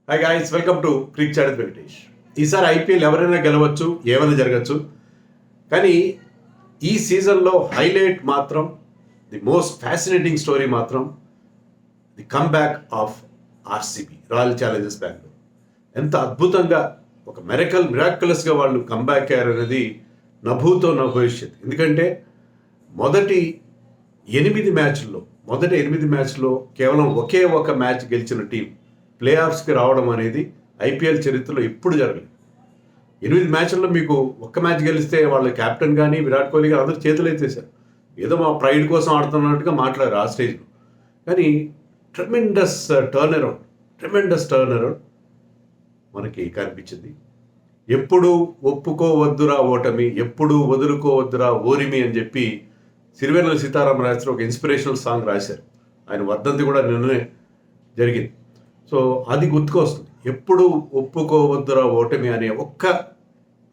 Hi guys, welcome to క్రిక్ చాడెత్ వెంకటేష్. ఈసారి ఐపీఎల్ ఎవరైనా గెలవచ్చు, ఏమైనా జరగచ్చు. కానీ ఈ సీజన్లో హైలైట్ మాత్రం, ది మోస్ట్ ఫ్యాసినేటింగ్ స్టోరీ మాత్రం the comeback of RCB, royal Challengers Bengaluru. ఎంత అద్భుతంగా ఒక మిరాక్యులస్గా వాళ్ళు కంబ్యాక్ అయ్యారు అనేది నభూతో నా భవిష్యత్. ఎందుకంటే మొదటి 8 మ్యాచ్ల్లో కేవలం ఒకే ఒక మ్యాచ్ గెలిచిన టీం ప్లే ఆఫ్స్కి రావడం అనేది ఐపీఎల్ చరిత్రలో ఎప్పుడు జరగలేదు. 8 మ్యాచ్ల్లో మీకు ఒక్క మ్యాచ్ గెలిస్తే వాళ్ళ కెప్టెన్ కానీ విరాట్ కోహ్లీ కానీ అందరూ చేతులు ఎత్తేసారు. ఏదో మా ప్రైడ్ కోసం ఆడుతున్నట్టుగా మాట్లాడారు ఆ స్టేజ్లో. కానీ ట్రెమెండస్ టర్న్ అరౌండ్ మనకి కనిపించింది. ఎప్పుడు ఒప్పుకోవద్దురా ఓటమి, ఎప్పుడు వదులుకోవద్దురా ఓరిమి అని చెప్పి సిరివెన్నెల సీతారామరాజు ఒక ఇన్స్పిరేషనల్ సాంగ్ రాశారు. ఆయన వర్ధంతి కూడా నిన్ననే జరిగింది. సో అది గుర్తుకొస్తుంది. ఎప్పుడు ఒప్పుకోవద్దురా ఓటమి అనే ఒక్క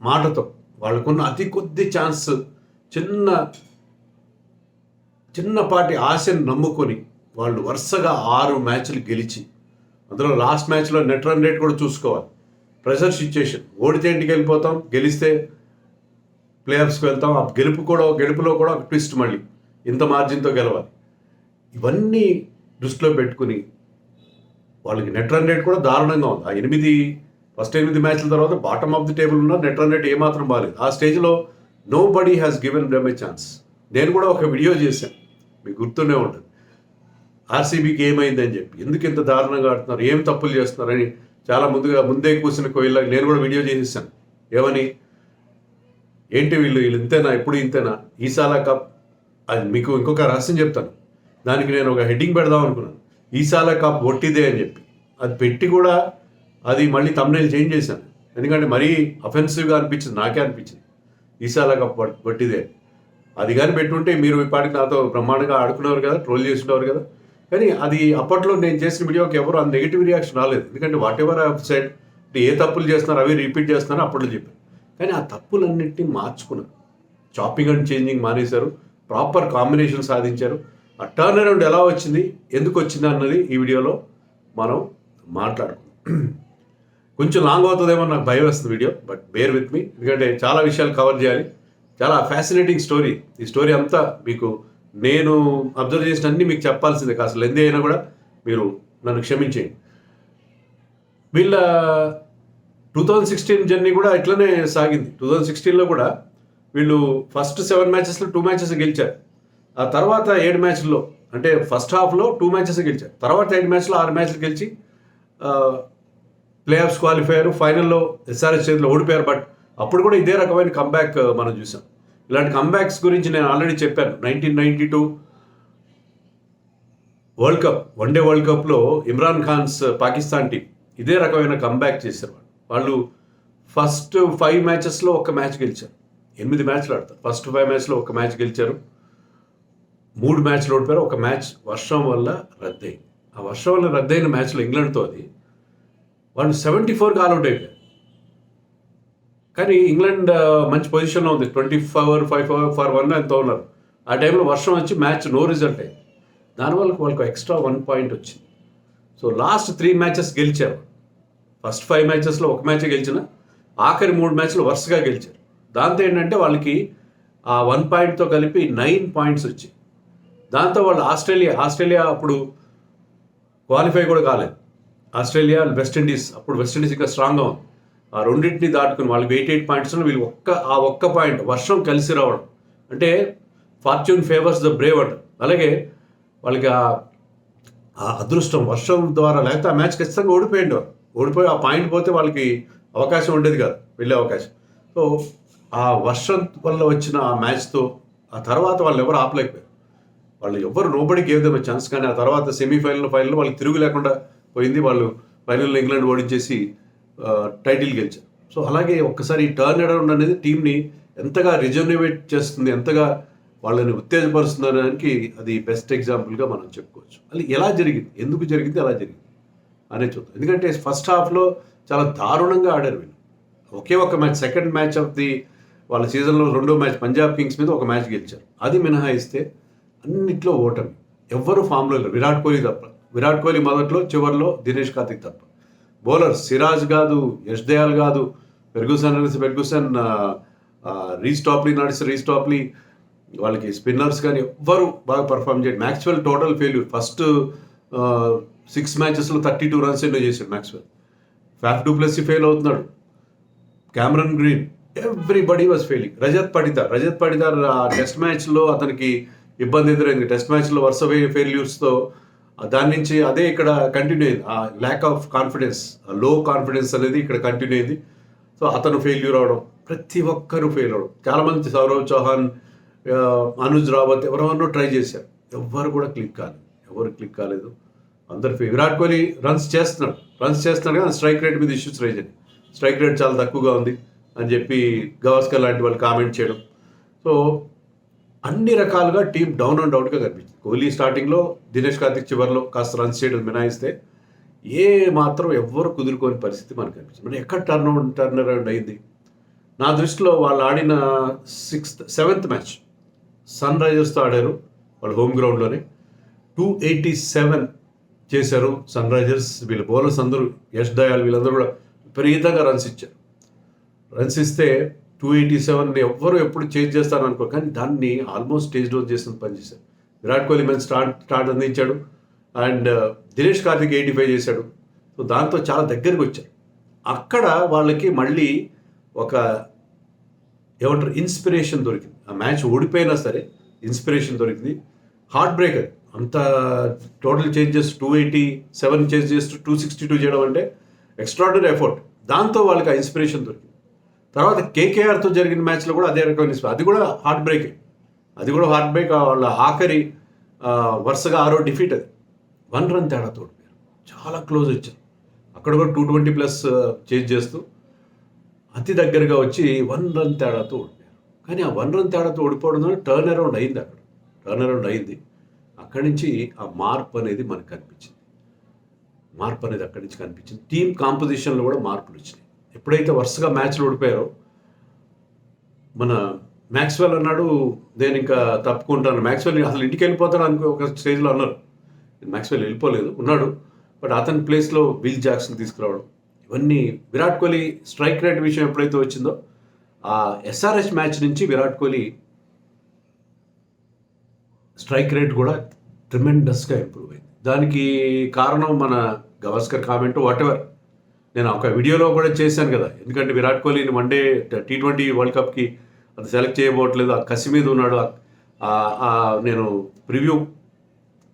మాటతో వాళ్ళకున్న అతి కొద్ది ఛాన్స్, చిన్నపాటి ఆశను నమ్ముకొని వాళ్ళు వరుసగా 6 మ్యాచ్లు గెలిచి, అందులో లాస్ట్ మ్యాచ్లో నెట్ రన్ రేట్ కూడా చూసుకోవాలి. ప్రెషర్ సిచ్యుయేషన్, ఓడితే ఇంటికి వెళ్ళిపోతాం, గెలిస్తే ప్లే ఆఫ్స్కి వెళ్తాం. ఆ గెలుపులో కూడా ఒక ట్విస్ట్, మళ్ళీ ఇంత మార్జిన్తో గెలవాలి. ఇవన్నీ దృష్టిలో పెట్టుకుని వాళ్ళకి నెట్ రన్ రేట్ కూడా దారుణంగా ఉంది. ఫస్ట్ 8 మ్యాచ్ల తర్వాత బాటమ్ ఆఫ్ ది టేబుల్ ఉన్న నెట్ రన్ రేట్ ఏమాత్రం బాగాలేదు. ఆ స్టేజ్లో nobody has given them a chance. నేను కూడా ఒక వీడియో చేశాను, మీకు గుర్తునే ఉంటుంది. ఆర్సీబీకి ఏమైందని చెప్పి, ఎందుకు ఇంత దారుణంగా ఆడుతున్నారు, ఏం తప్పులు చేస్తున్నారని చాలా ముందే కూర్చున్న కోయిల్లాగా నేను కూడా వీడియో చేసేసాను. ఏమని, ఏంటి వీళ్ళు ఇంతేనా, ఎప్పుడు ఇంతేనా, ఈసాలా కప్. అది మీకు ఇంకొక రహస్యం చెప్తాను. దానికి నేను ఒక హెడ్డింగ్ పెడదాం అనుకున్నాను, ఈసాలా కప్ ఒట్టిదే అని చెప్పి. అది పెట్టి కూడా అది మళ్ళీ తమ్నైల్ చేంజ్ చేశాను. ఎందుకంటే మరీ అఫెన్సివ్గా అనిపించింది, నాకే అనిపించింది ఈసాలా కప్ ఒట్టిదే. అది కానీ పెట్టుంటే మీరు ఈ పాటికి నాతో బ్రహ్మాండంగా ఆడుకునేవారు కదా, ట్రోల్ చేసినవారు కదా. కానీ అది అప్పట్లో నేను చేసిన వీడియోకి ఎవరు ఆ నెగిటివ్ రియాక్షన్ రాలేదు. ఎందుకంటే వాట్ ఎవర్ ఐ సెడ్, ఏ తప్పులు చేస్తున్నారు అవి రిపీట్ చేస్తున్నారు అప్పట్లో చెప్పారు. కానీ ఆ తప్పులన్నింటినీ మార్చుకున్నారు. చాపింగ్ అండ్ చేంజింగ్ మానేశారు, ప్రాపర్ కాంబినేషన్ సాధించారు. ఆ టర్న్ అరౌండ్ ఎలా వచ్చింది, ఎందుకు వచ్చింది అన్నది ఈ వీడియోలో మనం మాట్లాడుకుందాం. కొంచెం లాంగ్ అవుతుందేమో నాకు భయం వేస్తుంది video, but bear with me. ఎందుకంటే చాలా విషయాలు కవర్ చేయాలి. చాలా ఫ్యాసినేటింగ్ స్టోరీ. ఈ స్టోరీ అంతా మీకు నేను అబ్జర్వ్ చేసిన అన్ని మీకు చెప్పాల్సిందే. కాస్త లెంది అయినా కూడా మీరు నన్ను క్షమించేయండి. వీళ్ళ 2016 జర్నీ కూడా ఇట్లనే సాగింది. 2016లో కూడా వీళ్ళు ఫస్ట్ 7 మ్యాచెస్లో 2 మ్యాచెస్ గెలిచారు. ఆ తర్వాత 7 మ్యాచ్ల్లో, అంటే ఫస్ట్ హాఫ్లో 2 మ్యాచెస్ గెలిచారు. తర్వాత 7 మ్యాచ్లో 6 మ్యాచ్లు గెలిచి ప్లే ఆఫ్స్ క్వాలిఫై అయ్యారు. ఫైనల్లో ఎస్ఆర్హెచ్ చేతిలో ఓడిపోయారు. బట్ అప్పుడు కూడా ఇదే రకమైన కంబ్యాక్ మనం చూసాం. ఇలాంటి కంబ్యాక్స్ గురించి నేను ఆల్రెడీ చెప్పాను. 1992 వరల్డ్ కప్, వన్డే వరల్డ్ కప్లో ఇమ్రాన్ ఖాన్స్ పాకిస్తాన్ టీం ఇదే రకమైన కంబ్యాక్ చేశారు. వాళ్ళు ఫస్ట్ 5 మ్యాచెస్లో ఒక మ్యాచ్ గెలిచారు. 8 మ్యాచ్లు ఆడతారు. ఫస్ట్ 5 మ్యాచ్లో ఒక మ్యాచ్ గెలిచారు. 3 మ్యాచ్లు ఓడిపోయారు. ఒక మ్యాచ్ వర్షం వల్ల రద్దయింది. ఆ వర్షం వల్ల రద్దయిన మ్యాచ్లో ఇంగ్లాండ్తో అది వాళ్ళు 74కి ఆల్అౌట్ అయిపోయారు. కానీ ఇంగ్లాండ్ మంచి పొజిషన్లో ఉంది, 24-5-1 ఎంతో ఉన్నారు. ఆ టైంలో వర్షం వచ్చి మ్యాచ్ నో రిజల్ట్ అయింది. దానివల్ల వాళ్ళకి ఎక్స్ట్రా 1 పాయింట్ వచ్చింది. సో లాస్ట్ 3 మ్యాచెస్ గెలిచారు. ఫస్ట్ 5 మ్యాచెస్లో ఒక మ్యాచ్ గెలిచిన, ఆఖరి 3 మ్యాచ్లు వరుసగా గెలిచారు. దాంతో ఏంటంటే వాళ్ళకి ఆ 1 పాయింట్తో కలిపి 9 పాయింట్స్ వచ్చాయి. దాంతో వాళ్ళు ఆస్ట్రేలియా అప్పుడు క్వాలిఫై కూడా కాలేదు. ఆస్ట్రేలియా, వెస్టిండీస్ ఇంకా స్ట్రాంగ్గా ఉంది. ఆ రెండింటిని దాటుకుని వాళ్ళకి 88 పాయింట్స్లో వీళ్ళు ఒక్క పాయింట్ వర్షం కలిసి రావడం అంటే ఫార్చ్యూన్ ఫేవర్స్ ద బ్రేవ్ అంట. అలాగే వాళ్ళకి ఆ అదృష్టం వర్షం ద్వారా, లేకపోతే ఆ మ్యాచ్ ఖచ్చితంగా ఓడిపోయి ఆ పాయింట్ పోతే వాళ్ళకి అవకాశం ఉండేది కాదు, వెళ్ళే అవకాశం. సో ఆ వర్షం వల్ల వచ్చిన ఆ మ్యాచ్తో ఆ తర్వాత వాళ్ళు ఎవరు ఆపలేకపోయారు. Nobody gave them chance. కానీ ఆ తర్వాత ఫైనల్లో వాళ్ళకి తిరుగు లేకుండా పోయింది. వాళ్ళు ఫైనల్లో ఇంగ్లాండ్ ఓడించేసి టైటిల్ గెలిచారు. సో అలాగే ఒక్కసారి ఈ టర్న్ అరౌండ్ అనేది టీంని ఎంతగా రిజర్వేట్ చేస్తుంది, ఎంతగా వాళ్ళని ఉత్తేజపరుస్తుంది అనడానికి అది బెస్ట్ ఎగ్జాంపుల్గా మనం చెప్పుకోవచ్చు. అది ఎలా జరిగింది, ఎందుకు జరిగింది, అలా జరిగింది అనే చూద్దాం. ఎందుకంటే ఫస్ట్ హాఫ్లో చాలా దారుణంగా ఆడారు వీళ్ళు. ఒకే ఒక match, second match of the వాళ్ళ సీజన్లో 2వ మ్యాచ్ పంజాబ్ కింగ్స్ మీద ఒక మ్యాచ్ గెలిచారు. అది మినహాయిస్తే అన్నిట్లో ఓటమి. ఎవ్వరు ఫామ్లో లేరు, విరాట్ కోహ్లీ తప్ప. విరాట్ కోహ్లీ మొదట్లో, చివరిలో దినేష్ కార్తిక్ తప్ప. బౌలర్ సిరాజ్ కాదు, యష్ దయాల్ కాదు, ఫెర్గ్యూసన్, రీస్టాప్లీ, వాళ్ళకి స్పిన్నర్స్ కానీ ఎవ్వరు బాగా పర్ఫామ్ చేయండి. Maxwell total failure. ఫస్ట్ 6 మ్యాచెస్లో 32 రన్స్ ఎన్నో చేశాడు మ్యాక్స్వెల్. ఫ్యాఫ్ డూప్లెసీ ఫెయిల్ అవుతున్నాడు, Cameron Green, everybody was failing. Rajat Patidar test మ్యాచ్లో అతనికి ఇబ్బంది ఎదురైంది. టెస్ట్ మ్యాచ్లో వరుస ఫెయిల్యూర్స్తో దాని నుంచి అదే ఇక్కడ కంటిన్యూ అయింది. ఆ ల్యాక్ ఆఫ్ కాన్ఫిడెన్స్, లో కాన్ఫిడెన్స్ అనేది ఇక్కడ కంటిన్యూ అయింది. సో అతను ఫెయిల్యూర్ అవడం, ప్రతి ఒక్కరు ఫెయిల్ అవడం. చాలామంది సౌరవ్ చౌహాన్, అనుజ్ రావత్ ఎవరెవరో ట్రై చేశారు, ఎవ్వరు కూడా క్లిక్ కాలేదు. అందరు విరాట్ కోహ్లీ రన్స్ చేస్తున్నాడు కానీ స్ట్రైక్ రేట్ మీద ఇష్యూస్ రైజ్ అయ్యాయి. స్ట్రైక్ రేట్ చాలా తక్కువగా ఉంది అని చెప్పి గవాస్కర్ లాంటి వాళ్ళు కామెంట్ చేయడం. సో అన్ని రకాలుగా టీం డౌన్ అండ్ అవుట్గా కనిపించింది. కోహ్లీ స్టార్టింగ్లో, దినేష్ కార్తిక్ చివరిలో కాస్త రన్స్ చేయడం మినాయిస్తే ఏ మాత్రం ఎవ్వరు కుదురుకోని పరిస్థితి మనకు కనిపించింది. మరి ఎక్కడ టర్న్ అరౌండ్ అయింది? నా దృష్టిలో వాళ్ళు ఆడిన 7th మ్యాచ్ సన్ రైజర్స్తో ఆడారు, వాళ్ళు హోమ్ గ్రౌండ్లోనే 287 చేశారు సన్ రైజర్స్. వీళ్ళ బౌలర్స్ అందరూ, యష్ దయాల్ వీళ్ళందరూ కూడా విపరీతంగా రన్స్ ఇచ్చారు. రన్స్ ఇస్తే 287 ఎవ్వరు ఎప్పుడు చేంజ్ చేస్తారని అనుకో, కానీ దాన్ని ఆల్మోస్ట్ స్టేజ్ డౌన్ చేసిన పని చేశారు. విరాట్ కోహ్లీ మంచి స్టార్ట్ అందించాడు అండ్ దినేష్ కార్తిక్ 85 చేశాడు. సో దాంతో చాలా దగ్గరికి వచ్చారు. అక్కడ వాళ్ళకి మళ్ళీ ఒక ఏమంటారు ఇన్స్పిరేషన్ దొరికింది. ఆ మ్యాచ్ ఓడిపోయినా సరే ఇన్స్పిరేషన్ దొరికింది. హార్ట్ బ్రేకర్ అంత టోటల్ చేంజెస్ 287 చేంజ్ చేస్తూ 262 చేయడం అంటే ఎక్స్ట్రాడినరీ ఎఫర్ట్. దాంతో వాళ్ళకి ఆ ఇన్స్పిరేషన్ దొరికింది. తర్వాత కేకేఆర్తో జరిగిన మ్యాచ్లో కూడా అదే రకమైన ఇన్స్పిరేషన్. అది కూడా హార్ట్ బ్రేక్. వాళ్ళ ఆఖరి వరుసగా 6వ డిఫీట్. అది 1 రన్ తేడాతో ఓడిపోయారు. చాలా క్లోజ్ వచ్చారు. అక్కడ కూడా 220+ చేంజ్ చేస్తూ అతి దగ్గరగా వచ్చి 1 రన్ తేడాతో ఓడిపోయారు. కానీ ఆ 1 రన్ తేడాతో ఓడిపోవడం వల్ల టర్న్ అరౌండ్ అయింది. అక్కడి నుంచి ఆ మార్పు అనేది మనకు కనిపించింది. అక్కడి నుంచి కనిపించింది. టీమ్ కాంపోజిషన్లో కూడా మార్పులు వచ్చినాయి. ఎప్పుడైతే వరుసగా మ్యాచ్లు ఓడిపోయారో, మన మ్యాక్స్వెల్ అన్నాడు నేను ఇంకా తప్పుకుంటాను, మ్యాక్స్వెల్ అసలు ఇంటికి వెళ్ళిపోతాడు అనుకో ఒక స్టేజ్లో అన్నారు. మ్యాక్స్వెల్ వెళ్ళిపోలేదు, ఉన్నాడు. బట్ అతని ప్లేస్లో విల్ జాక్సన్ తీసుకురావడం, ఇవన్నీ విరాట్ కోహ్లీ స్ట్రైక్ రేట్ విషయం ఎప్పుడైతే వచ్చిందో, ఆ ఎస్ఆర్హెచ్ మ్యాచ్ నుంచి విరాట్ కోహ్లీ స్ట్రైక్ రేట్ కూడా ట్రిమెండస్గా ఇంప్రూవ్ అయింది. దానికి కారణం మన గవాస్కర్ కామెంట్ వాటెవర్. నేను ఒక వీడియోలో కూడా చేశాను కదా, ఎందుకంటే విరాట్ కోహ్లీని వన్డే T20 వరల్డ్ కప్కి అది సెలెక్ట్ చేయబోట్లేదు, ఆ కసి మీద ఉన్నాడు. నేను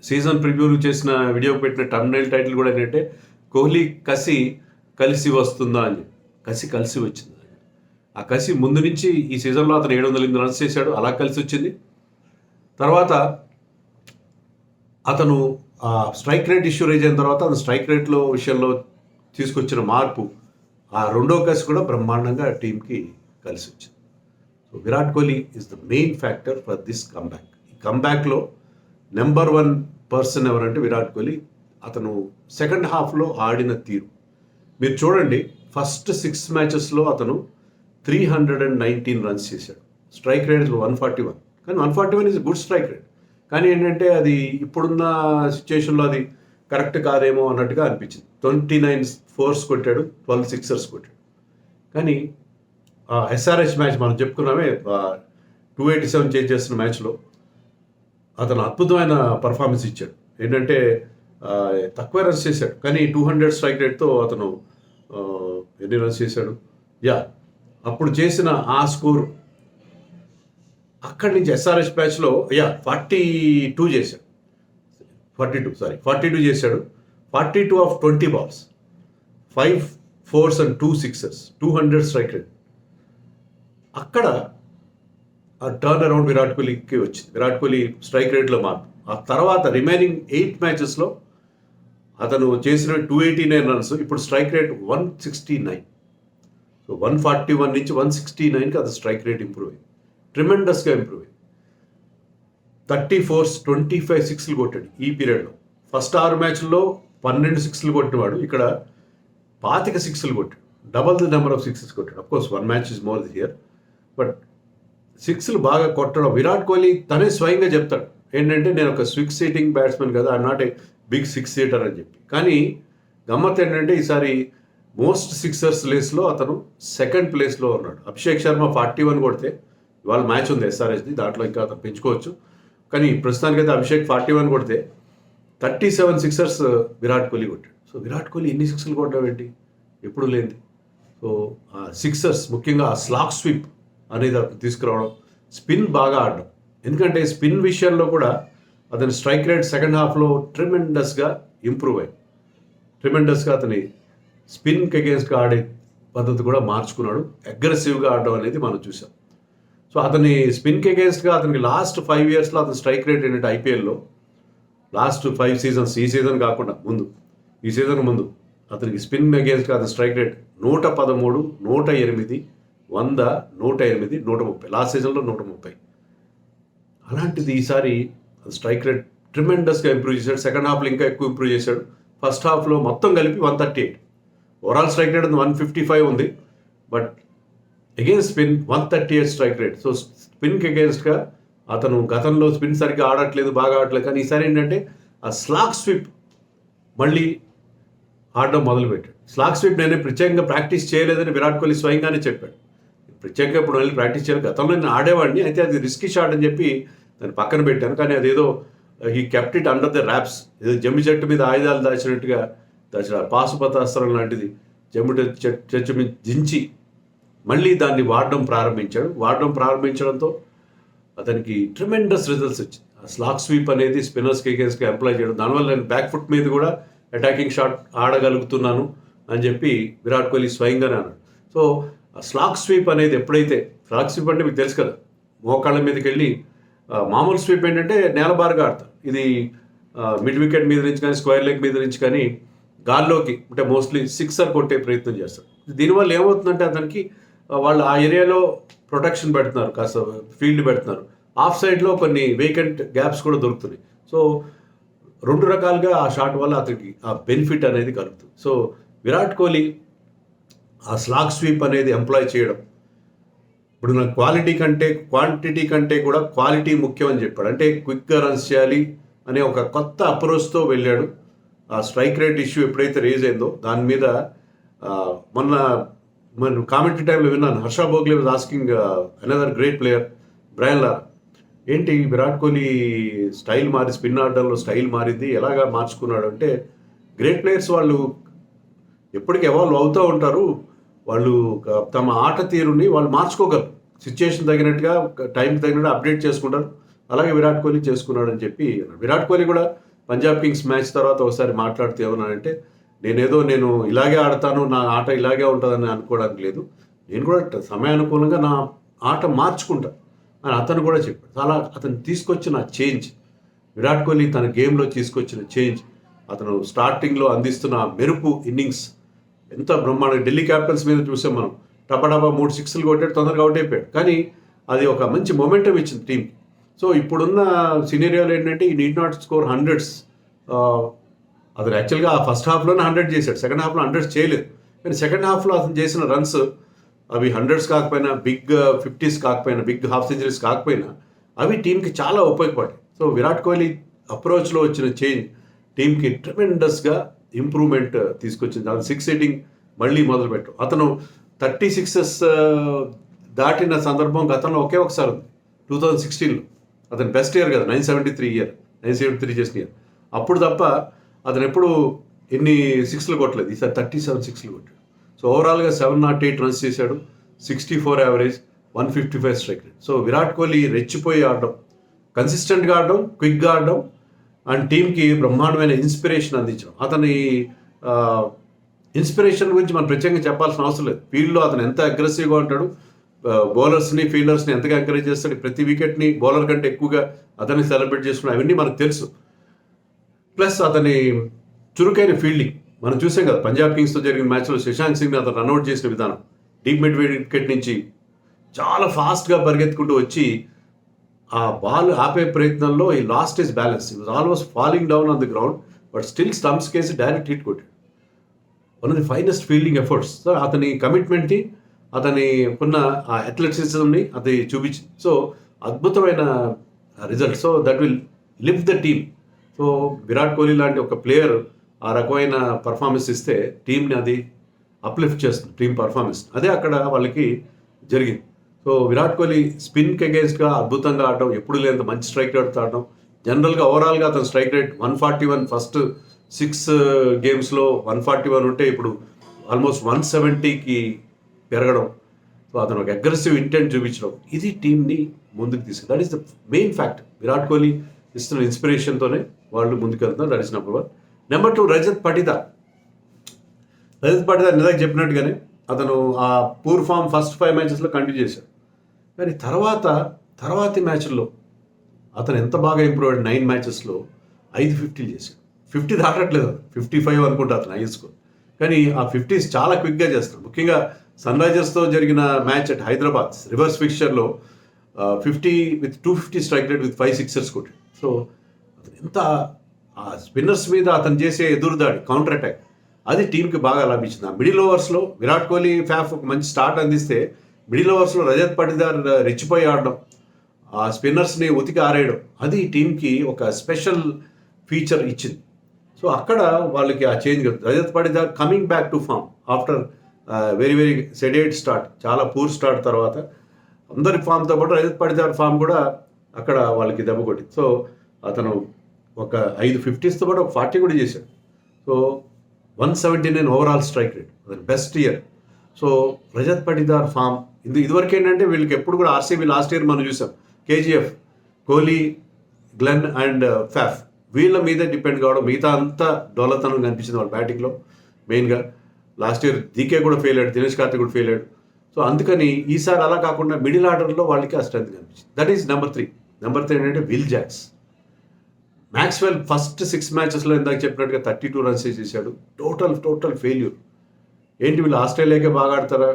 సీజన్ ప్రివ్యూ చేసిన వీడియో పెట్టిన టర్మినల్ టైటిల్ కూడా ఏంటంటే కోహ్లీ కసి కలిసి వస్తుందా అని. కసి కలిసి వచ్చింది. ఆ కసి ముందు నుంచి ఈ సీజన్లో అతను 708 రన్స్ చేశాడు, అలా కలిసి వచ్చింది. తర్వాత అతను స్ట్రైక్ రేట్ ఇష్యూ రేజ్ అయిన తర్వాత అతను స్ట్రైక్ రేట్లో విషయంలో తీసుకొచ్చిన మార్పు, ఆ రెండో కసి కూడా బ్రహ్మాండంగా టీంకి కలిసి వచ్చింది. So Virat Kohli is the main factor for this comeback. ఈ కమ్బ్యాక్లో నెంబర్ 1 పర్సన్ ఎవరంటే విరాట్ కోహ్లీ. అతను సెకండ్ హాఫ్లో ఆడిన తీరు మీరు చూడండి. ఫస్ట్ 6 మ్యాచెస్లో అతను 319 రన్స్ చేశాడు. Strike rate 141. కానీ 141 ఈజ్ గుడ్ స్ట్రైక్ రేట్. కానీ ఏంటంటే అది ఇప్పుడున్న సిచ్యుయేషన్లో అది కరెక్ట్ కాదేమో అన్నట్టుగా అనిపించింది. 29 4s కొట్టాడు, 12 6ers కొట్టాడు. కానీ ఎస్ఆర్హెచ్ మ్యాచ్ మనం చెప్పుకున్నామే, 287 చేంజ్ చేస్తున్న మ్యాచ్లో అతను అద్భుతమైన పర్ఫార్మెన్స్ ఇచ్చాడు. ఏంటంటే తక్కువ రన్స్ చేశాడు, కానీ 200 స్ట్రైక్ రేట్తో అతను ఎన్ని రన్స్ చేశాడు, అప్పుడు చేసిన ఆ స్కోర్ అక్కడి నుంచి ఎస్ఆర్హెచ్ మ్యాచ్లో 42 చేశాడు. 42 చేశాడు. 42 of 20 balls, 5 4s and 2 6s, 200 strike rate. అక్కడ ఆ టర్న్ అరౌండ్ విరాట్ కోహ్లీకి వచ్చింది. విరాట్ కోహ్లీ స్ట్రైక్ రేట్లో మార్పు. ఆ తర్వాత రిమైనింగ్ 8 మ్యాచెస్లో అతను చేసిన 289 రన్స్, ఇప్పుడు స్ట్రైక్ రేట్ 169. సో 141 నుంచి 169కి అది స్ట్రైక్ రేట్ ఇంప్రూవ్ అయింది, ట్రిమెండస్గా ఇంప్రూవ్ అయింది. 34s, 25 6లు కొట్టాడు ఈ పీరియడ్లో. ఫస్ట్ 6 మ్యాచ్ల్లో 12 6లు కొట్టినవాడు ఇక్కడ 25 6లు కొట్టాడు. Double the number of 6s కొట్టాడు. Of course 1 match is more here, but 6లు బాగా కొట్టడం. విరాట్ కోహ్లీ తనే స్వయంగా చెప్తాడు ఏంటంటే, నేను ఒక 6 సీటింగ్ బ్యాట్స్మెన్ కదా, I'm not a big 6 hitter అని చెప్పి. కానీ గమ్మత్ ఏంటంటే ఈసారి మోస్ట్ సిక్సర్స్ రేస్లో అతను సెకండ్ ప్లేస్లో ఉన్నాడు. అభిషేక్ శర్మ 41 కొడితే ఇవాళ మ్యాచ్ ఉంది ఎస్ఆర్హెచ్ది, దాంట్లో ఇంకా అతను పెంచుకోవచ్చు. కానీ ప్రస్తుతానికైతే అభిషేక్ 41 కొడితే 37 సిక్సర్స్ విరాట్ కోహ్లీ కొట్టాడు. సో విరాట్ కోహ్లీ ఇన్ని సిక్స్లు కొట్టడం ఏంటి, ఎప్పుడు లేనిది. సో ఆ సిక్సర్స్, ముఖ్యంగా ఆ స్లాగ్ స్వీప్ అనేది అతను తీసుకురావడం, స్పిన్ బాగా ఆడడం. ఎందుకంటే స్పిన్ విషయంలో కూడా అతని స్ట్రైక్ రేట్ సెకండ్ హాఫ్లో ట్రిమెండస్గా ఇంప్రూవ్ అయ్యి, ట్రిమెండస్గా అతని స్పిన్కి అగేన్స్ట్గా ఆడే పద్ధతి కూడా మార్చుకున్నాడు. అగ్రెసివ్గా ఆడడం అనేది మనం చూసాం. సో అతని స్పిన్కి అగేన్స్ట్గా అతనికి లాస్ట్ 5 yearsలో అతని స్ట్రైక్ రేట్ ఏంటంటే ఐపీఎల్లో లాస్ట్ 5 seasons, ఈ సీజన్ కాకుండా ముందు, ఈ సీజన్ ముందు అతనికి స్పిన్ అగేన్స్ట్గా అతని స్ట్రైక్ రేట్ 113, 108, 100, 108, 130. లాస్ట్ సీజన్లో 130. అలాంటిది ఈసారి స్ట్రైక్ రేట్ ట్రిమెండస్గా ఇంప్రూవ్ చేశాడు. సెకండ్ హాఫ్లో ఇంకా ఎక్కువ ఇంప్రూవ్ చేశాడు. ఫస్ట్ హాఫ్లో మొత్తం కలిపి 138. ఓవరాల్ స్ట్రైక్ రేట్ 155 ఉంది, but against spin 138 strike rate. So స్పిన్కి అగేన్స్ట్గా అతను గతంలో స్పిన్ సరిగ్గా ఆడట్లేదు, బాగా ఆడట్లేదు. కానీ ఈసారి ఏంటంటే ఆ స్లాగ్ స్వీప్ మళ్ళీ ఆడడం మొదలుపెట్టాడు. స్లాగ్ స్వీప్ నేనే ప్రత్యేకంగా ప్రాక్టీస్ చేయలేదని విరాట్ కోహ్లీ స్వయంగానే చెప్పాడు. ప్రత్యేకంగా ఇప్పుడు వెళ్ళి ప్రాక్టీస్ చేయాలి, గతంలో నేను ఆడేవాడిని, అయితే అది రిస్కీ షాట్ అని చెప్పి దాన్ని పక్కన పెట్టాను. కానీ అదేదో ఈ kept it under the wraps, ఏదో జమ్మి చెట్టు మీద ఆయుధాలు దాచినట్టుగా దాచిన పాశుపతాస్త్రం లాంటిది జమ్మి చెట్టు మీద దించి మళ్ళీ దాన్ని వాడడం ప్రారంభించాడు. వాడడం ప్రారంభించడంతో అతనికి ట్రిమెండస్ రిజల్ట్స్ వచ్చింది. ఆ స్లాగ్ స్వీప్ అనేది స్పిన్నర్స్కి అగేన్స్ట్గా ఎంప్లాయ్ చేయడం, దానివల్ల నేను బ్యాక్ ఫుట్ మీద కూడా అటాకింగ్ షాట్ ఆడగలుగుతున్నాను అని చెప్పి విరాట్ కోహ్లీ స్వయంగానే అన్నాడు. సో ఆ స్లాగ్ స్వీప్ అనేది ఎప్పుడైతే, స్లాగ్ స్వీప్ అంటే మీకు తెలుసు కదా, మోకాళ్ళ మీదకి వెళ్ళి మామూలు స్వీప్ ఏంటంటే నేలబారుగా ఆడతారు. ఇది మిడ్ వికెట్ మీద నుంచి కానీ స్క్వేర్ లెగ్ మీద నుంచి కానీ గాల్లోకి అంటే మోస్ట్లీ సిక్సర్ కొట్టే ప్రయత్నం చేస్తారు. దీనివల్ల ఏమవుతుందంటే అతనికి వాళ్ళు ఆ ఏరియాలో ప్రొటెక్షన్ పెడుతున్నారు, కాస్త ఫీల్డ్ పెడుతున్నారు, ఆఫ్ సైడ్లో కొన్ని వేకెంట్ గ్యాప్స్ కూడా దొరుకుతున్నాయి. సో 2 రకాలుగా ఆ షాట్ వల్ల అతనికి ఆ బెనిఫిట్ అనేది కలుగుతుంది. సో విరాట్ కోహ్లీ ఆ స్లాగ్ స్వీప్ అనేది ఎంప్లాయ్ చేయడం, ఇప్పుడు నాకు క్వాంటిటీ కంటే కూడా క్వాలిటీ ముఖ్యం అని చెప్పాడు. అంటే క్విక్గా రన్స్ చేయాలి అనే ఒక కొత్త అప్రోచ్తో వెళ్ళాడు. ఆ స్ట్రైక్ రేట్ ఇష్యూ ఎప్పుడైతే రేజ్ అయిందో దాని మీద మన కామెంటరీ టైంలో విన్నాను, Harsha Bhogle was asking another great player Brian Lara, ఏంటి విరాట్ కోహ్లీ స్టైల్ మారి, స్పిన్ ఆర్డర్లో స్టైల్ మారింది, ఎలాగా మార్చుకున్నాడు అంటే, గ్రేట్ ప్లేయర్స్ వాళ్ళు ఎప్పటికీ ఎవాల్వ్ అవుతూ ఉంటారు, వాళ్ళు తమ ఆట తీరుని వాళ్ళు మార్చుకోగలరు, సిచ్యుయేషన్ తగినట్టుగా టైంకి తగినట్టు అప్డేట్ చేసుకుంటారు. అలాగే విరాట్ కోహ్లీ చేసుకున్నాడు అని చెప్పి. విరాట్ కోహ్లీ కూడా పంజాబ్ కింగ్స్ మ్యాచ్ తర్వాత ఒకసారి మాట్లాడుతూ ఏమన్నానంటే, నేను ఇలాగే ఆడతాను, నా ఆట ఇలాగే ఉంటుందని అనుకోవడానికి లేదు, నేను కూడా సమయానుకూలంగా నా ఆట మార్చుకుంటా అని అతను కూడా చెప్పాడు. అలా అతను తీసుకొచ్చిన చేంజ్, విరాట్ కోహ్లీ తన గేమ్లో తీసుకొచ్చిన చేంజ్, అతను స్టార్టింగ్లో అందిస్తున్న మెరుపు ఇన్నింగ్స్ ఎంత బ్రహ్మాండంగా, ఢిల్లీ క్యాపిటల్స్ మీద చూసాం మనం, టపటపా 3 6లు కొట్టాడు, తొందరగా అవుట్ అయిపోయాడు. కానీ అది ఒక మంచి మొమెంటం ఇచ్చింది టీంకి. సో ఇప్పుడున్న సినేరియోలో ఏంటంటే ఈ నీడ్ నాట్ స్కోర్ హండ్రెడ్స్. అతను యాక్చువల్గా ఫస్ట్ హాఫ్లోనే 100 చేశాడు, సెకండ్ హాఫ్లో 100 చేయలేదు. కానీ సెకండ్ హాఫ్లో అతను చేసిన రన్స్ అవి 100s కాకపోయినా, బిగ్ 50s కాకపోయినా, బిగ్ హాఫ్ సెంచరీస్ కాకపోయినా అవి టీంకి చాలా ఉపయోగపడ్డాయి. సో విరాట్ కోహ్లీ అప్రోచ్లో వచ్చిన చేంజ్ టీంకి ట్రెమెండస్గా ఇంప్రూవ్మెంట్ తీసుకొచ్చింది. దాని 6 hitting మళ్ళీ మొదలుపెట్టు. అతను 36 దాటిన సందర్భం గతంలో ఒకే ఒకసారి ఉంది, 2016లో. అతని బెస్ట్ ఇయర్ కదా, 973 చేసిన ఇయర్. అప్పుడు తప్ప అతను ఎప్పుడు ఎన్ని 6లు కొట్టలేదు. ఈసారి 37 6లు కొట్టాడు. సో ఓవరాల్గా 708 రన్స్ చేశాడు, 64 average, 155 strike rate. So Virat Kohli రెచ్చిపోయి ఆడడం, కన్సిస్టెంట్గా ఆడడం, క్విక్గా ఆడడం అండ్ టీంకి బ్రహ్మాండమైన ఇన్స్పిరేషన్ అందించడం. అతని ఇన్స్పిరేషన్ గురించి మనం ప్రత్యేకంగా చెప్పాల్సిన అవసరం లేదు. ఫీల్డ్లో అతను ఎంత అగ్రెసివ్గా ఉంటాడు, బౌలర్స్ని ఫీల్డర్స్ని ఎంతగా ఎంకరేజ్ చేస్తాడు, ప్రతి వికెట్ని బౌలర్ కంటే ఎక్కువగా అతన్ని సెలబ్రేట్ చేసుకున్నాడు, అవన్నీ మనకు తెలుసు. ప్లస్ అతని చురుకైన ఫీల్డింగ్ మనం చూసాం కదా, పంజాబ్ కింగ్స్తో జరిగిన మ్యాచ్లో శశాంక్ సింగ్ని అతను రన్అట్ చేసిన విధానం, డీప్ మిడ్ వికెట్ నుంచి చాలా ఫాస్ట్గా పరిగెత్తుకుంటూ వచ్చి ఆ బాల్ ఆపే ప్రయత్నంలో ఈ లాస్ట్ హిస్ బ్యాలెన్స్. ఈ was almost falling down on the ground, but still stumps కేసి డైరెక్ట్ హిట్ కొట్టాడు. One of the finest fielding efforts. So అతని కమిట్మెంట్ని, అతని ఉన్న ఆ అథ్లెటిసిజంని అది చూపించింది. సో అద్భుతమైన result. So that will lift the team. So Virat Kohli లాంటి ఒక ప్లేయర్ ఆ రకమైన పర్ఫార్మెన్స్ ఇస్తే టీంని అది అప్లిఫ్ట్ చేస్తుంది టీం పర్ఫార్మెన్స్. అదే అక్కడ వాళ్ళకి జరిగింది. సో విరాట్ కోహ్లీ స్పిన్కి అగేన్స్ట్గా అద్భుతంగా ఆడడం, ఎప్పుడు లేనంత మంచి స్ట్రైక్ రేట్తో ఆడడం. జనరల్గా ఓవరాల్గా అతను స్ట్రైక్ రేట్ 141, ఫస్ట్ 6 గేమ్స్లో 141 ఉంటే ఇప్పుడు ఆల్మోస్ట్ 170కి పెరగడం. సో అతను ఒక అగ్రెసివ్ ఇంటెంట్ చూపించడం, ఇది టీంని ముందుకు తీసుకు. That is the main fact. Virat Kohli ఇస్తున్న ఇన్స్పిరేషన్తోనే వాళ్ళు ముందుకు వెళ్తున్నారు. That is number 1. Number 2, Rajat Patidar ఇందాక చెప్పినట్టుగానే అతను ఆ పూర్ ఫామ్ ఫస్ట్ 5 మ్యాచెస్లో కంటిన్యూ చేశాడు. కానీ తర్వాతి మ్యాచ్ల్లో అతను ఎంత బాగా ఇంప్రూవ్ అయ్యాడు. 9 మ్యాచెస్లో 5 50 చేశాడు. 50 దాటట్లేదు, 55 అనుకుంటా అతను హై స్కోర్. కానీ ఆ 50s చాలా క్విక్గా చేస్తాడు. ముఖ్యంగా సన్ రైజర్స్తో జరిగిన మ్యాచ్ అట్ హైదరాబాద్ రివర్స్ ఫిక్చర్లో 50 with 250 strike rate with 5 sixers కొట్టాడు. సో అతను ఎంత ఆ స్పిన్నర్స్ మీద అతను చేసే ఎదురుదాడి, కౌంటర్ అటాక్, అది టీంకి బాగా లభించింది. ఆ మిడిల్ ఓవర్స్లో విరాట్ కోహ్లీ ఫ్యాఫ్ ఒక మంచి స్టార్ట్ అందిస్తే మిడిల్ ఓవర్స్లో రజత్ పటిదార్ రెచ్చిపోయి ఆడడం, ఆ స్పిన్నర్స్ని ఉతికి ఆరేయడం, అది టీంకి ఒక స్పెషల్ ఫీచర్ ఇచ్చింది. సో అక్కడ వాళ్ళకి ఆ చేంజ్ కదా. Rajat Patidar coming back to form after very very sedate start, చాలా పూర్ స్టార్ట్ తర్వాత అందరి ఫామ్తో పాటు రజత్ పటిదార్ ఫామ్ కూడా అక్కడ వాళ్ళకి దెబ్బ కొట్టింది. సో అతను ఒక 5 50sతో పాటు ఒక 40 కూడా చేశాడు. సో 179 ఓవరాల్ స్ట్రైక్ రేట్, అతని best year. So Rajat Patidar form ఇదివరకు ఏంటంటే వీళ్ళకి ఎప్పుడు కూడా ఆర్సీబీ లాస్ట్ ఇయర్ మనం చూసాం, కేజీఎఫ్, కోహ్లీ, గ్లెన్ అండ్ ఫ్యాఫ్, వీళ్ళ మీదే డిపెండ్ కావడం. మిగతా అంతా డోలతనం కనిపించింది వాళ్ళ బ్యాటింగ్లో. మెయిన్గా లాస్ట్ ఇయర్ డీకే కూడా ఫెయిల్ అయ్యాడు, దినేష్ కార్తిక్ కూడా ఫెయిల్ అయ్యాడు. సో అందుకని ఈసారి అలా కాకుండా మిడిల్ ఆర్డర్లో వాళ్ళకి ఆ స్ట్రెంత్ కనిపించింది. That is number 3. నెంబర్ 3 ఏంటంటే విల్ జాక్స్. మ్యాక్స్వెల్ ఫస్ట్ 6 మ్యాచెస్లో ఇందాక చెప్పినట్టుగా 32 రన్స్ చేశాడు. Total failure. ఏంటి వీళ్ళు ఆస్ట్రేలియాకే బాగా ఆడతారా,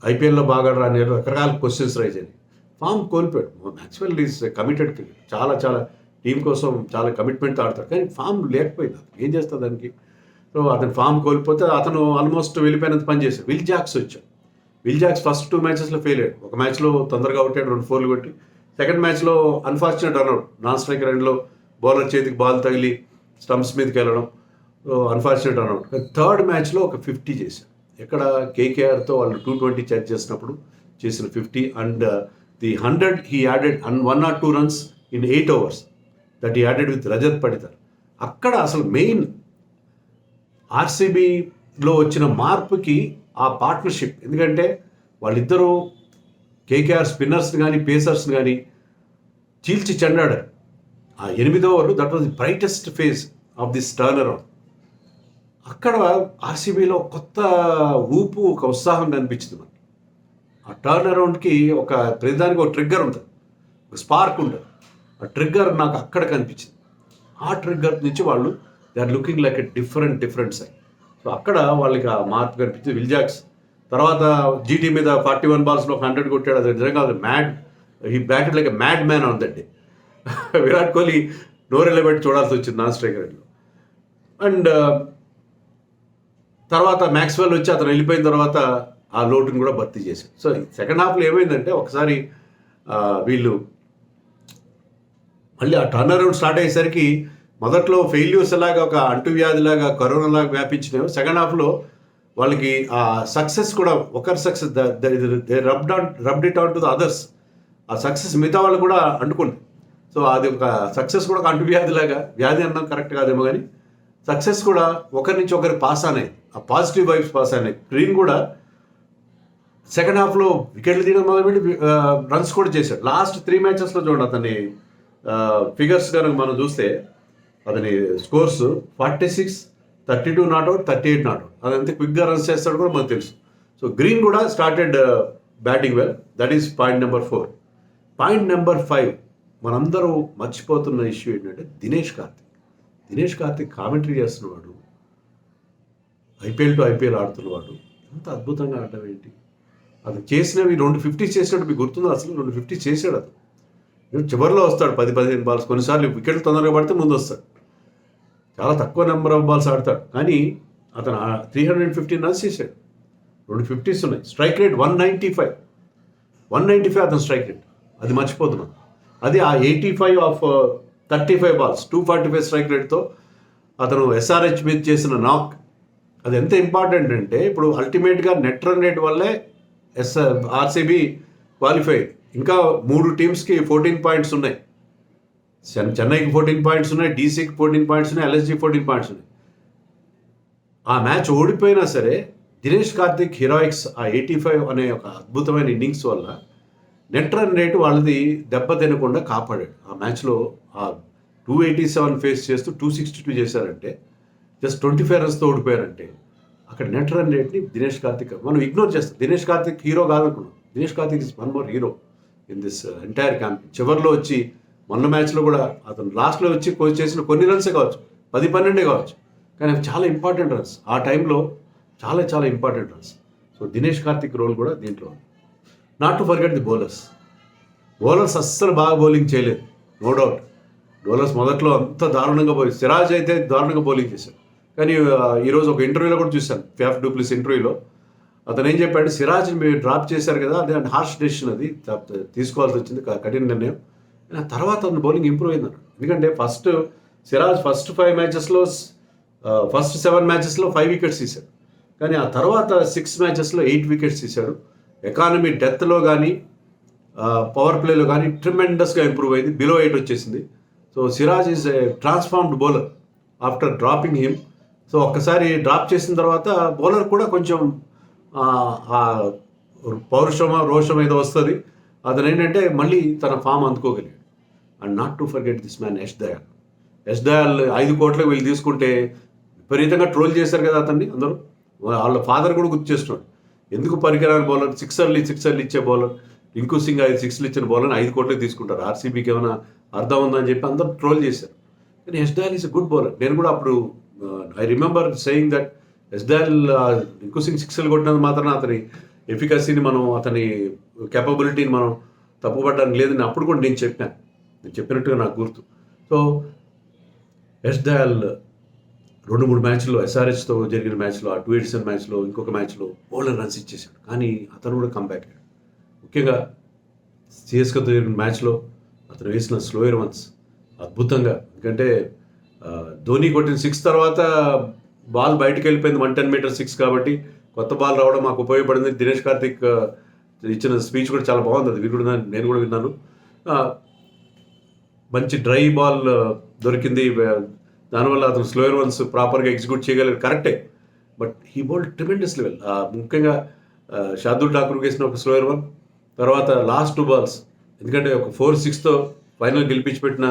ఐపీఎల్లో బాగా ఆడరా అనే రకరకాల క్వశ్చన్స్ రైజ్ అయ్యాయి. ఫామ్ కోల్పోయాడు. మ్యాక్స్వెల్ ఈజ్ కమిటెడ్ క్రికెట్, చాలా టీం కోసం చాలా కమిట్మెంట్తో ఆడతాడు. కానీ ఫామ్ లేకపోయింది, ఏం చేస్తుంది దానికి. సో అతను ఫామ్ కోల్పోతే అతను ఆల్మోస్ట్ వెళ్ళిపోయినంత పని చేశాడు. విల్ జాక్స్ వచ్చాడు. విల్ జాక్స్ ఫస్ట్ 2 మ్యాచెస్లో ఫెయిల్ అయ్యాడు. ఒక మ్యాచ్లో తొందరగా అవుతాడు, 2 4 కొట్టి. సెకండ్ మ్యాచ్లో అన్ఫార్చునేట్ రన్అవుట్, నాన్ స్ట్రైకర్ ఎండ్లో బౌలర్ చేతికి బాల్ తగిలి స్టంప్స్ మీదకి వెళ్ళడం, అన్ఫార్చునేట్ రన్అవుట్. థర్డ్ మ్యాచ్లో ఒక 50 చేశాడు. ఎక్కడ కేకేఆర్తో వాళ్ళు 220 ఛేజ్ చేసినప్పుడు చేసిన 50. And the 100 he added 1 or 2 runs in 8 overs that he added with Rajat Patidar. అక్కడ అసలు మెయిన్ ఆర్సీబీలో వచ్చిన మార్పుకి ఆ పార్ట్నర్షిప్. ఎందుకంటే వాళ్ళిద్దరూ కేకేఆర్ స్పిన్నర్స్ని కానీ పేసర్స్ని కానీ చీల్చి చెండాడారు. ఆ 8వ ఓవర్లు that was the brightest phase of this turn around. అక్కడ ఆర్సీబీలో కొత్త ఊపు, ఒక ఉత్సాహం కనిపించింది మనకి. ఆ టర్న్ అరౌండ్కి ప్రతిదానికి ఒక ట్రిగ్గర్ ఉంటుంది, ఒక స్పార్క్ ఉంటుంది. ఆ ట్రిగ్గర్ నాకు అక్కడ కనిపించింది. ఆ ట్రిగ్గర్ నుంచి వాళ్ళు they are looking like a different side. So అక్కడ వాళ్ళకి ఆ మార్పు కనిపించింది. విల్ జాక్స్ తర్వాత జీటీ మీద 41 balls-లో 100 కొట్టాడు. అది నిజంగా mad, he batted like a mad man on that day. Virat Kohli నోరెళ్ళబెట్టి చూడాల్సి వచ్చింది నాన్ స్ట్రైకర్లో. అండ్ తర్వాత మ్యాక్స్వెల్ వచ్చి అతను వెళ్ళిపోయిన తర్వాత ఆ లోటును కూడా భర్తీ చేశాడు. సో సెకండ్ హాఫ్లో ఏమైందంటే ఒకసారి వీళ్ళు మళ్ళీ ఆ టర్న్ అరౌండ్ స్టార్ట్ అయ్యేసరికి మొదట్లో ఫెయిల్యూర్స్ లాగా ఒక అంటువ్యాధిలాగా కరోనాలాగా వ్యాపించినాయి. సెకండ్ హాఫ్లో వాళ్ళకి ఆ సక్సెస్ కూడా, ఒకరి success they rubbed it on to the others. ఆ సక్సెస్ మిగతా వాళ్ళు కూడా అంటుకుంది. సో అది ఒక సక్సెస్ కూడా ఒక అంటువ్యాధిలాగా, వ్యాధి అన్నాం కరెక్ట్ కాదేమో కానీ సక్సెస్ కూడా ఒకరి నుంచి ఒకరి పాస్ అయినాయి, ఆ పాజిటివ్ వైబ్స్ పాస్ అయినాయి. గ్రీన్ కూడా సెకండ్ హాఫ్లో వికెట్లు తీయడం మొదలుపెట్టి రన్స్ కూడా చేశాడు. లాస్ట్ 3 matches చూడండి అతని ఫిగర్స్ కనుక మనం చూస్తే అతని స్కోర్స్ 46, 32 నాట్అవుట్, 38 నాట్అవుట్. అదంతే క్విక్గా రన్స్ చేస్తాడు కూడా మనకు తెలుసు. సో గ్రీన్ కూడా started batting well. That is point number 4. Point number 5 మనందరూ మర్చిపోతున్న ఇష్యూ ఏంటంటే దినేష్ కార్తిక్ కామెంటరీ చేస్తున్నవాడు, ఐపీఎల్ టు ఐపీఎల్ ఆడుతున్నవాడు, ఎంత అద్భుతంగా ఆడటం ఏంటి. అది చేసినవి 2 50s చేసినట్టు మీకు గుర్తుందో? అసలు 2 50s చేశాడు. అతను చివరిలో వస్తాడు 10-15 balls. కొన్నిసార్లు వికెట్లు తొందరగా పడితే ముందు వస్తాడు. చాలా తక్కువ నెంబర్ ఆఫ్ బాల్స్ ఆడతాడు. కానీ అతను 315 runs చేశాడు. 2 50s ఉన్నాయి. స్ట్రైక్ రేట్ 195 అతను స్ట్రైక్ రేట్. అది మర్చిపోతున్నాం. అది ఆ 85 ఆఫ్ 35 balls, 245 స్ట్రైక్ రేట్తో అతను ఎస్ఆర్హెచ్ మీద చేసిన నాక్ అది ఎంత ఇంపార్టెంట్ అంటే ఇప్పుడు అల్టిమేట్గా నెట్ రన్ రేట్ వల్లే ఆర్సీబీ క్వాలిఫై. ఇంకా 3 టీమ్స్కి 14 పాయింట్స్ ఉన్నాయి. చెన్నైకి 14 పాయింట్స్ ఉన్నాయి, డీసీకి 14 పాయింట్స్ ఉన్నాయి, ఎల్ఎస్జీ 14 పాయింట్స్ ఉన్నాయి. ఆ మ్యాచ్ ఓడిపోయినా సరే దినేష్ కార్తిక్ హీరోయిక్స్ ఆ 85 అనే ఒక అద్భుతమైన ఇన్నింగ్స్ వల్ల నెట్ రన్ రేటు వాళ్ళది దెబ్బ తినకుండా కాపాడాడు. ఆ మ్యాచ్లో ఆ 287 ఫేస్ చేస్తూ 262 చేశారంటే జస్ట్ 25 రన్స్తో ఓడిపోయారంటే అక్కడ నెట్ రన్ రేట్ని దినేష్ కార్తిక్ మనం ఇగ్నోర్ చేస్తాం. దినేష్ కార్తిక్ హీరో కాదనుకున్నాం. Dinesh Karthik is one more hero in this entire camp. చివరిలో వచ్చి మొన్న మ్యాచ్లో కూడా అతను లాస్ట్లో వచ్చి కోచ్ చేసిన కొన్ని రన్సే కావచ్చు, 10-12 కావచ్చు, కానీ అవి చాలా ఇంపార్టెంట్ రన్స్. ఆ టైంలో చాలా చాలా important runs. So Dinesh Karthik role కూడా దీంట్లో. Not to forget the bowlers. Bowlers అస్సలు బాగా బౌలింగ్ చేయలేదు, నో డౌట్. బౌలర్స్ మొదట్లో అంత దారుణంగా బౌలింగ్. సిరాజ్ అయితే దారుణంగా బౌలింగ్ చేశాడు. కానీ ఈరోజు ఒక ఇంటర్వ్యూలో కూడా చూశాను, ఫ్యాఫ్ డూప్లిస్ ఇంటర్వ్యూలో అతను ఏం చెప్పాడు, సిరాజ్ని మీరు డ్రాప్ చేశారు కదా, అదే హార్ష్ డెసిషన్, అది తీసుకోవాల్సి వచ్చింది, కఠిన నిర్ణయం. ఆ తర్వాత అతను బౌలింగ్ ఇంప్రూవ్ అయిందన్నాడు. ఎందుకంటే సిరాజ్ ఫస్ట్ 5 మ్యాచెస్లో ఫస్ట్ 7 మ్యాచెస్లో 5 వికెట్స్ తీశాడు. కానీ ఆ తర్వాత 6 మ్యాచెస్లో 8 వికెట్స్ తీశాడు. ఎకానమీ డెత్లో కానీ పవర్ ప్లేలో కానీ ట్రిమెండస్గా ఇంప్రూవ్ అయింది, బిలో 8 వచ్చేసింది. So Siraj is a transformed bowler after dropping him. So ఒక్కసారి డ్రాప్ చేసిన తర్వాత బౌలర్ కూడా కొంచెం రోషం ఏదో వస్తుంది. అతను ఏంటంటే మళ్ళీ తన ఫామ్ అందుకోగలిగాడు. And not to forget this man Yash Dayal 5 కోట్లకు వీళ్ళు తీసుకుంటే విపరీతంగా ట్రోల్ చేశారు కదా అతన్ని అందరూ. వాళ్ళ ఫాదర్ కూడా గుర్తు చేస్తున్నాడు, ఎందుకు పరికరాని బౌలర్, సిక్సర్లు ఇచ్చే బౌలర్, రింకు సింగ్ 5 సిక్స్లు ఇచ్చిన బౌలర్ని 5 కోట్లకు తీసుకుంటారు, ఆర్సీబీకి ఏమైనా అర్థం ఉందని చెప్పి అందరూ ట్రోల్ చేశారు. కానీ Yash Dayal is a good bowler. నేను కూడా అప్పుడు I remember saying that Yash Dayal Rinku Singh 6లు కొట్టినందుకు మాత్రం అతని ఎఫికసీని మనం, అతని కేపబిలిటీని మనం తప్పుపడడానికి లేదని అప్పుడు కూడా నేను చెప్పినట్టుగా నాకు గుర్తు. సో యష్ దయాల్ 2-3 మ్యాచ్లో ఎస్ఆర్హెచ్తో జరిగిన మ్యాచ్లో, ఆ 287 మ్యాచ్లో, ఇంకొక మ్యాచ్లో బౌలర్ రన్స్ ఇచ్చేసాడు. కానీ అతను కూడా కంబ్యాక్ అయ్యాడు. ముఖ్యంగా సిఎస్కేతో జరిగిన మ్యాచ్లో అతను వేసిన స్లోయర్ వన్స్ అద్భుతంగా. ఎందుకంటే ధోని కొట్టిన 6 తర్వాత బాల్ బయటకు వెళ్ళిపోయింది, 110 మీటర్ 6 కాబట్టి కొత్త బాల్ రావడం మాకు ఉపయోగపడింది. దినేష్ కార్తిక్ ఇచ్చిన స్పీచ్ కూడా చాలా బాగుంది, అది నేను కూడా విన్నాను. మంచి డ్రై బాల్ దొరికింది, దానివల్ల అతను స్లోయర్ వన్స్ ప్రాపర్గా ఎగ్జిక్యూట్ చేయగలిగారు, కరెక్టే. But he bowled tremendous level. ముఖ్యంగా షార్దుల్ ఠాకూర్ వేసిన ఒక స్లోయర్ వన్, తర్వాత లాస్ట్ 2 బాల్స్, ఎందుకంటే ఒక 4-6తో ఫైనల్ గెలిపించి పెట్టిన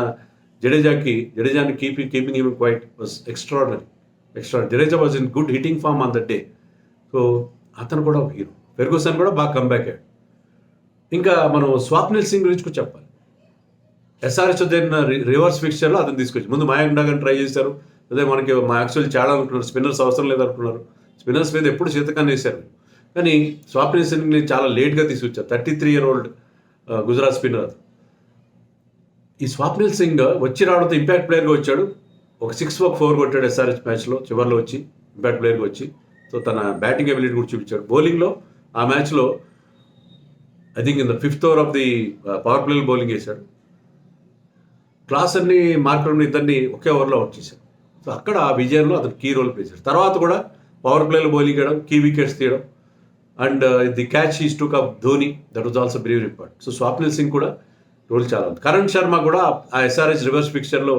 జడేజాని keeping him quiet was extraordinary. Jadeja was in good hitting form on that day. So అతను కూడా ఒక హీరో. ఫెర్గూసన్ కూడా బాగా కంబ్యాక్ అయ్యాడు. ఇంకా మనం స్వాప్నిల్ సింగ్ గురించి కూడా చెప్పాలి. ఎస్ఆర్హెచ్ జరిగిన రివర్స్ ఫిక్చర్లో అతను తీసుకొచ్చి ముందు మయాంక్ డాగన్ ట్రై చేశారు. అదే మనకి యాక్చువల్లీ చాలా అనుకున్నారు, స్పిన్నర్స్ అవసరం లేదనుకున్నారు. స్పిన్నర్స్ మీద ఎప్పుడు చేతకాన్ని వేశారు. కానీ స్వాప్నిల్ సింగ్ని చాలా లేట్గా తీసుకొచ్చారు. 33 year old గుజరాత్ స్పిన్నర్. ఈ స్వాప్నిల్ సింగ్ వచ్చి రావడంతో ఇంపాక్ట్ ప్లేయర్గా వచ్చాడు. ఒక 6 ఒక 4 కొట్టాడు ఎస్ఆర్హెచ్ మ్యాచ్లో, చివరిలో వచ్చి ఇంపాక్ట్ ప్లేయర్గా వచ్చి. సో తన బ్యాటింగ్ ఎబిలిటీ కూడా చూపించాడు. బౌలింగ్లో ఆ మ్యాచ్లో I think in the 5th over of the power ప్లేలో బౌలింగ్ వేశాడు. క్లాసర్ని మార్కర్ని ఇద్దరిని ఒకే ఓవర్లో అవుట్ చేశాడు. సో అక్కడ ఆ విజయంలో అతను కీ రోల్ ప్లే చేశాడు. తర్వాత కూడా పవర్ ప్లేలో బౌలింగ్ వేయడం, కీ వికెట్స్ తీయడం, and the catch is took up Dhoni, that was also very important. So Swapnil Singh కూడా రోల్ చాలా ఉంది. కరణ్ శర్మ కూడా ఆ ఎస్ఆర్హెచ్ రివర్స్ ఫిక్చర్లో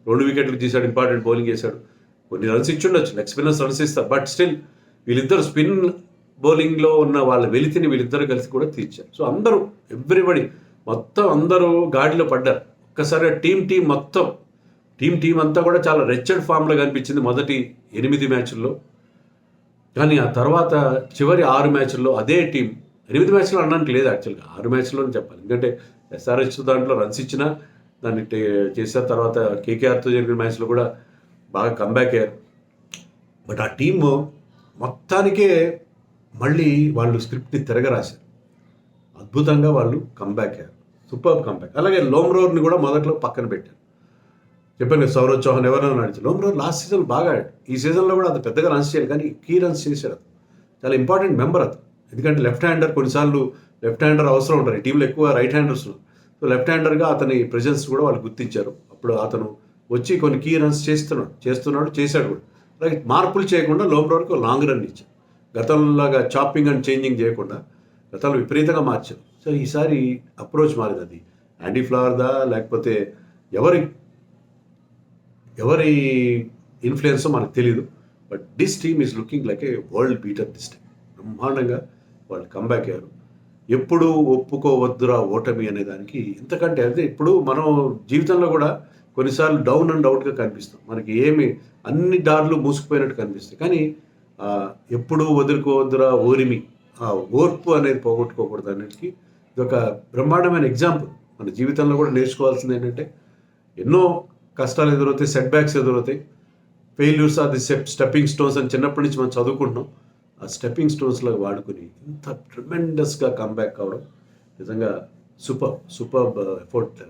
2 వికెట్లు తీశాడు, ఇంపార్టెంట్ బౌలింగ్ చేశాడు. కొన్ని రన్స్ ఇచ్చుండొచ్చు, లెగ్ స్పిన్నర్స్ రన్స్ ఇస్తారు, బట్ స్టిల్ వీళ్ళిద్దరు స్పిన్ బౌలింగ్లో ఉన్న వాళ్ళ వెలితిని వీళ్ళిద్దరు కలిసి కూడా తీర్చారు. సో అందరూ ఎవ్రీబడి మొత్తం అందరూ గాడిలో పడ్డారు. ఒక్కసారి టీం అంతా కూడా చాలా రెచ్చడ్ ఫామ్లో కనిపించింది మొదటి 8 మ్యాచ్ల్లో. కానీ ఆ తర్వాత చివరి 6 మ్యాచ్ల్లో అదే టీం, 8 మ్యాచ్లో అనడానికి లేదు యాక్చువల్గా, 6 మ్యాచ్లోనే చెప్పాలి. ఎందుకంటే ఎస్ఆర్హెచ్ దాంట్లో రన్స్ ఇచ్చినా దాన్ని చేశారు. తర్వాత కేకేఆర్తో జరిగిన మ్యాచ్లో కూడా బాగా కంబ్యాక్ అయ్యారు. బట్ ఆ టీము మొత్తానికే మళ్ళీ వాళ్ళు స్క్రిప్ట్ని తిరగరాశారు. అద్భుతంగా వాళ్ళు కంబ్యాక్ అయ్యారు, సూపర్ కంబ్యాక్. అలాగే లోమ్రోర్ని కూడా మొదట్లో పక్కన పెట్టారు. చెప్పాను సౌరవ్ చౌహాన్ ఎవరైనా నడిచి, లోమ్రోర్ లాస్ట్ సీజన్ బాగా ఆడాడు. ఈ సీజన్లో కూడా అంత పెద్దగా రన్స్ చేయాలి, కానీ కీ రన్స్ చేశారు. చాలా ఇంపార్టెంట్ మెంబర్ అతను. ఎందుకంటే లెఫ్ట్ హ్యాండర్, కొన్నిసార్లు లెఫ్ట్ హ్యాండర్ అవసరం ఉంటారు. ఈ టీంలో ఎక్కువ రైట్ హ్యాండర్స్ ఉన్నారు. సో లెఫ్ట్ హ్యాండర్గా అతని ప్రెజెన్స్ కూడా వాళ్ళు గుర్తించారు. అప్పుడు అతను వచ్చి కొన్ని కీ రన్స్ చేస్తున్నాడు, చేశాడు కూడా. అలాగే మార్పులు చేయకుండా లోపల వరకు లాంగ్ రన్ ఇచ్చారు. గతంలాగా చాపింగ్ అండ్ చేంజింగ్ చేయకుండా గతంలో విపరీతంగా మార్చారు. సో ఈసారి అప్రోచ్ మారింది. అది యాండీ ఫ్లవర్దా లేకపోతే ఎవరి ఎవరి ఇన్ఫ్లుయెన్సో మనకు తెలియదు. But this team is looking like A world beater this time. బ్రహ్మాండంగా వాళ్ళు కంబ్యాక్ అయ్యారు. ఎప్పుడు ఒప్పుకోవద్దురా ఓటమి అనే దానికి ఇంతకంటే అంటే ఇప్పుడు మనం జీవితంలో కూడా కొన్నిసార్లు డౌన్ అండ్ అవుట్గా కనిపిస్తాం. మనకి ఏమి అన్ని దారులు మూసుకుపోయినట్టు కనిపిస్తాయి. కానీ ఎప్పుడూ వదులుకోవద్దురా ఓరిమి, ఆ ఓర్పు అనేది పోగొట్టుకోకూడదు అన్నిటికీ ఇది ఒక బ్రహ్మాండమైన ఎగ్జాంపుల్. మన జీవితంలో కూడా నేర్చుకోవాల్సింది ఏంటంటే ఎన్నో కష్టాలు ఎదురవుతాయి, సెట్ బ్యాక్స్ ఎదురవుతాయి. Failures are the stepping stones అని చిన్నప్పటి నుంచి మనం చదువుకుంటున్నాం. ఆ స్టెప్పింగ్ స్టోన్స్లో వాడుకుని ఇంత ట్రిమెండస్గా కంబ్యాక్ కావడం నిజంగా సూపర్ ఎఫర్ట్.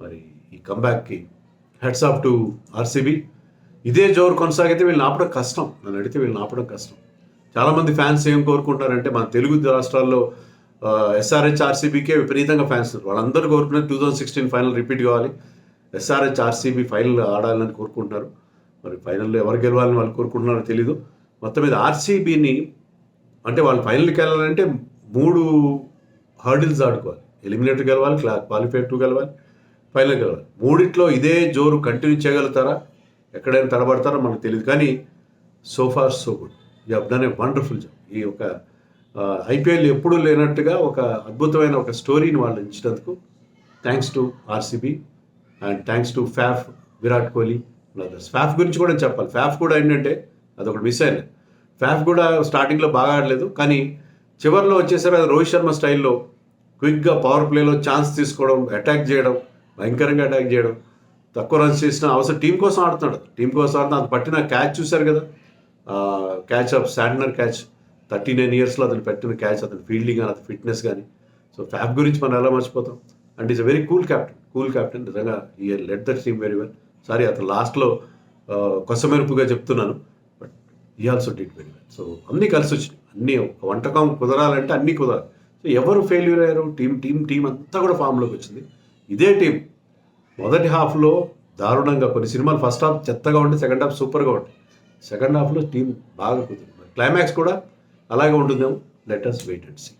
మరి ఈ కంబ్యాక్కి హెడ్స్ ఆఫ్ టు ఆర్సీబీ. ఇదే జోరు కొనసాగితే వీళ్ళని ఆపడం కష్టం. నన్ను అడిగితే వీళ్ళని ఆపడం కష్టం. చాలామంది ఫ్యాన్స్ ఏం కోరుకుంటారంటే మన తెలుగు రాష్ట్రాల్లో ఎస్ఆర్హెచ్ ఆర్సీబీకే విపరీతంగా ఫ్యాన్స్ ఉన్నారు. వాళ్ళందరూ కోరుకున్నారు 2016 ఫైనల్ రిపీట్ కావాలి, ఎస్ఆర్హెచ్ ఆర్సీబీ ఫైనల్ ఆడాలని కోరుకుంటున్నారు. మరి ఫైనల్లో ఎవరు గెలవాలని వాళ్ళు కోరుకుంటున్నారో తెలీదు. మొత్తం మీద ఆర్సీబీని అంటే వాళ్ళు ఫైనల్కి వెళ్ళాలంటే 3 హర్డిల్స్ ఆడుకోవాలి. ఎలిమినేటర్ గెలవాలి, క్వాలిఫైర్ 2 గెలవాలి, ఫైనల్ గెలవాలి. మూడిట్లో ఇదే జోరు కంటిన్యూ చేయగలుగుతారా, ఎక్కడైనా తడబడతారో మనకు తెలియదు. కానీ so far so good, you have done a wonderful job. ఈ ఒక ఐపీఎల్ ఎప్పుడూ లేనట్టుగా ఒక అద్భుతమైన ఒక స్టోరీని వాళ్ళు ఇచ్చినందుకు thanks to RCB and thanks to ఫ్యాఫ్, Virat Kohli and others. ఫ్యాఫ్ గురించి కూడా చెప్పాలి. ఫ్యాఫ్ కూడా ఏంటంటే అదొకటి మిస్ అయింది. ఫ్యాఫ్ కూడా స్టార్టింగ్లో బాగా ఆడలేదు, కానీ చివరిలో వచ్చేసరికి అది రోహిత్ శర్మ స్టైల్లో క్విక్గా పవర్ ప్లేలో ఛాన్స్ తీసుకోవడం, అటాక్ చేయడం, భయంకరంగా అటాక్ చేయడం, తక్కువ రన్స్ చేసిన అవసరం టీం కోసం ఆడుతున్నాడు. టీం కోసం ఆడుతున్నా అది పట్టిన క్యాచ్ చూశారు కదా, క్యాచ్ ఆఫ్ శాంట్నర్ క్యాచ్. 39 ఇయర్స్లో అతను పెట్టిన క్యాచ్, అతని ఫీల్డింగ్ కానీ అతని ఫిట్నెస్ కానీ. సో ఫ్యాఫ్ గురించి మనం ఎలా మర్చిపోతాం. And is a very cool captain. నిజంగా ఈ lead the team very well. Sorry అతను లాస్ట్లో కొసమెరుపుగా చెప్తున్నాను, బట్ ఈ also did very well. So అన్నీ కలిసి వచ్చినాయి. అన్నీ ఒక వంటకం కుదరాలంటే అన్నీ కుదరాలి. సో ఎవరు ఫెయిల్యూర్ అయ్యారు, టీం అంతా కూడా ఫామ్లోకి వచ్చింది. ఇదే టీం మొదటి హాఫ్లో దారుణంగా, కొన్ని సినిమాలు ఫస్ట్ హాఫ్ చెత్తగా ఉంటే సెకండ్ హాఫ్ సూపర్గా ఉంటాయి. సెకండ్ హాఫ్లో టీం బాగా కుదిరింది. క్లైమాక్స్ కూడా అలాగే ఉంటుందేమో. Let us wait and see.